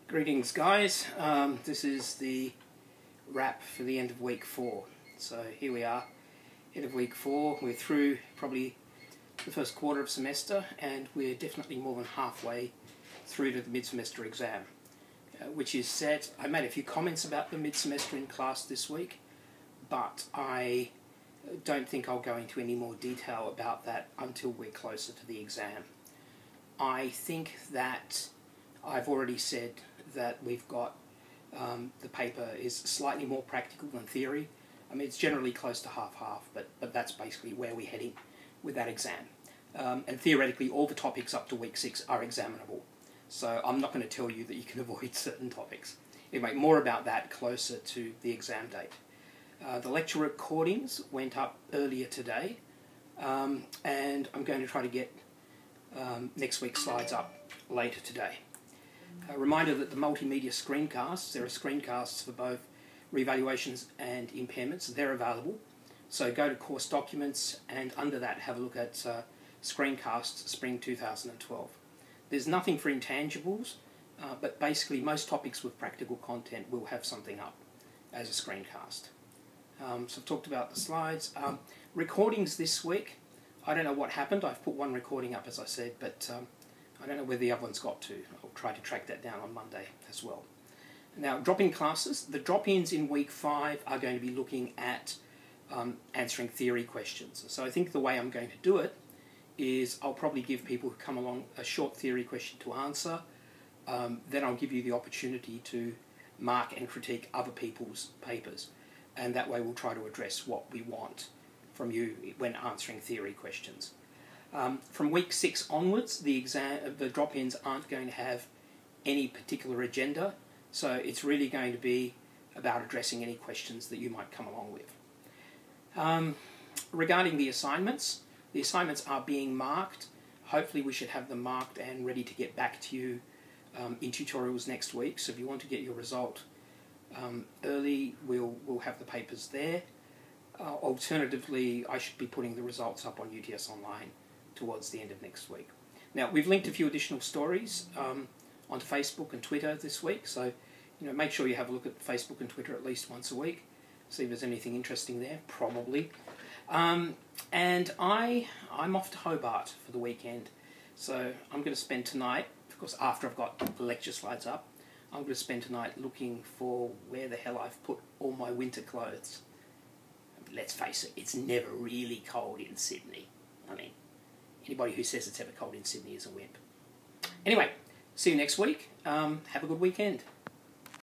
Greetings guys, this is the wrap for the end of week 4. So here we are, end of week 4, we're through probably the first quarter of semester and we're definitely more than halfway through to the mid-semester exam, which is set. I made a few comments about the mid-semester in class this week, but I don't think I'll go into any more detail about that until we're closer to the exam. I think that I've already said that we've got the paper is slightly more practical than theory. I mean, it's generally close to half-half, but that's basically where we're heading with that exam. And theoretically, all the topics up to week 6 are examinable. So I'm not going to tell you that you can avoid certain topics. Anyway, more about that closer to the exam date. The lecture recordings went up earlier today, and I'm going to try to get next week's slides up later today. A reminder that the multimedia screencasts, there are screencasts for both revaluations and impairments, they're available. So go to course documents and under that have a look at screencasts spring 2012. There's nothing for intangibles, but basically most topics with practical content will have something up as a screencast. So I've talked about the slides. Recordings this week, I don't know what happened. I've put one recording up as I said, but I don't know where the other one's got to. I'll try to track that down on Monday as well. Now, drop-in classes. The drop-ins in week 5 are going to be looking at answering theory questions. So I think the way I'm going to do it is I'll probably give people who come along a short theory question to answer. Then I'll give you the opportunity to mark and critique other people's papers. And that way we'll try to address what we want from you when answering theory questions. From week 6 onwards, the drop-ins aren't going to have any particular agenda, so it's really going to be about addressing any questions that you might come along with. Regarding the assignments are being marked. Hopefully we should have them marked and ready to get back to you in tutorials next week, so if you want to get your result early, we'll have the papers there. Alternatively, I should be putting the results up on UTS Online towards the end of next week. Now, we've linked a few additional stories onto Facebook and Twitter this week, so make sure you have a look at Facebook and Twitter at least once a week, see if there's anything interesting there, probably. And I'm off to Hobart for the weekend, so I'm going to spend tonight, of course after I've got the lecture slides up, I'm going to spend tonight looking for where the hell I've put all my winter clothes. Let's face it, it's never really cold in Sydney. I mean, anybody who says it's ever cold in Sydney is a wimp. Anyway, see you next week. Have a good weekend.